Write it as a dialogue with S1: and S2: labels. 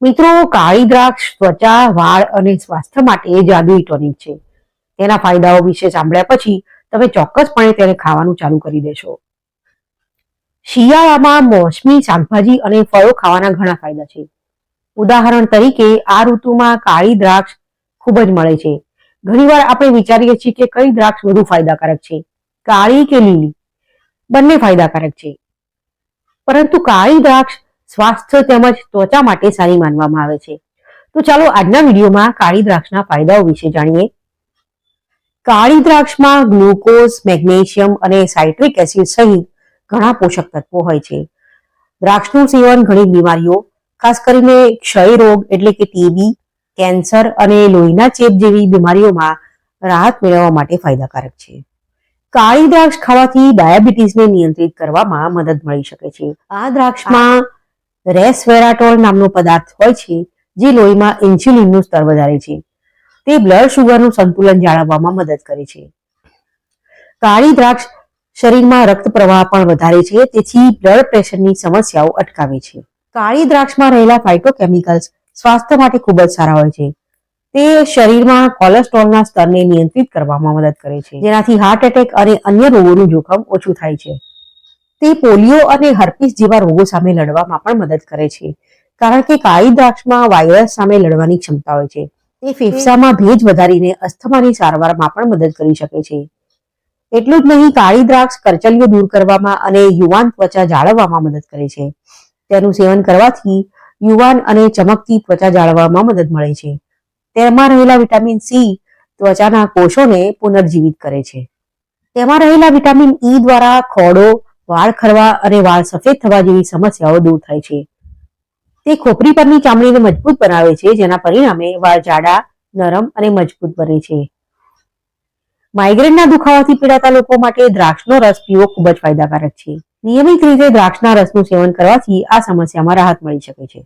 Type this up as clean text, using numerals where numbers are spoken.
S1: મિત્રો, કાળી દ્રાક્ષ ત્વચા, વાળ અને સ્વાસ્થ્ય માટે જાદુઈ ટોનિક છે. તેના ફાયદાઓ વિશે સાંભળ્યા પછી તમે ચોક્કસપણે તેને ખાવાનું ચાલુ કરી દેશો. શિયાળામાં મોસમી શાકભાજી અને ફળો ખાવાના ઘણા ફાયદા છે. ઉદાહરણ તરીકે આ ઋતુમાં કાળી દ્રાક્ષ ખૂબ જ મળે છે. ઘણીવાર આપણે વિચારીએ છીએ કે કઈ દ્રાક્ષ વધુ ફાયદાકારક છે, કાળી કે લીલી. બંને ફાયદાકારક છે, પરંતુ કાળી દ્રાક્ષ સ્વાસ્થ્ય તેમજ ત્વચા માટે સારી માનવામાં આવે છે. તો ચાલો આજના વિડીયોમાં કાળી દ્રાક્ષના ફાયદાઓ વિશે જાણીએ. કાળી દ્રાક્ષમાં ગ્લુકોઝ, મેગ્નેશિયમ અને સાઇટ્રિક એસિડ સહિત ઘણા પોષક તત્વો હોય છે. દ્રાક્ષનું સેવન ઘણી બીમારીઓ, ખાસ કરીને ક્ષય રોગ એટલે કે ટીબી, કેન્સર અને લોહીના ચેપ જેવી બીમારીઓમાં રાહત મેળવવા માટે ફાયદાકારક છે. કાળી દ્રાક્ષ ખાવાથી ડાયાબિટીસને નિયંત્રિત કરવામાં મદદ મળી શકે છે. આ દ્રાક્ષમાં રેસવેરાટોલ નામનો પદાર્થ હોય છે, જે લોહીમાં ઇન્સ્યુલિનનું સ્તર વધારે છે. તે બ્લડ શુગરનું સંતુલન જાળવવામાં મદદ કરે છે. કાળી દ્રાક્ષ શરીરમાં રક્ત પ્રવાહ પણ વધારે છે, તેથી બ્લડ પ્રેશરની સમસ્યાઓ અટકાવે છે. કાળી દ્રાક્ષમાં રહેલા ફાઇટોકેમિકલ્સ સ્વાસ્થ્ય માટે ખૂબ જ સારા હોય છે. તે શરીરમાં કોલેસ્ટ્રોલના સ્તરને નિયંત્રિત કરવામાં મદદ કરે છે, જેનાથી હાર્ટ એટેક અને અન્ય રોગોનું જોખમ ઓછું થાય છે. તે પોલિયો અને હર્પીસ જેવા રોગો સામે લડવામાં પણ મદદ કરે છે, કારણ કે કાળી દ્રાક્ષમાં વાયરસ સામે લડવાની ક્ષમતા હોય છે. તે ફેફસામાં ભેજ વધારીને અસ્થમાની સારવારમાં પણ મદદ કરી શકે છે. એટલું જ નહીં, કાળી દ્રાક્ષ કરચલીઓ દૂર કરવામાં અને યુવાન ત્વચા જાળવવામાં મદદ કરે છે. તેનું સેવન કરવાથી યુવાન અને ચમકતી ત્વચા જાળવવામાં મદદ મળે છે. તેમાં રહેલા વિટામિન સી ત્વચાના કોષોને પુનર્જીવિત કરે છે. તેમાં રહેલા વિટામિન ઈ દ્વારા ખોડો, વાળ ખરવા અને વાળ સફેદ થવા જેવી સમસ્યાઓ દૂર થાય છે. તે ખોપરી પરની ચામડીને મજબૂત બનાવે છે, જેના પરિણામે વાળ જાડા, નરમ અને મજબૂત બને છે. માઇગ્રેનના દુખાવાથી પીડાતા લોકો માટે દ્રાક્ષનો રસ પીવો ખૂબ જ ફાયદાકારક છે. નિયમિત રીતે દ્રાક્ષના રસનું સેવન કરવાથી આ સમસ્યામાં રાહત મળી શકે છે.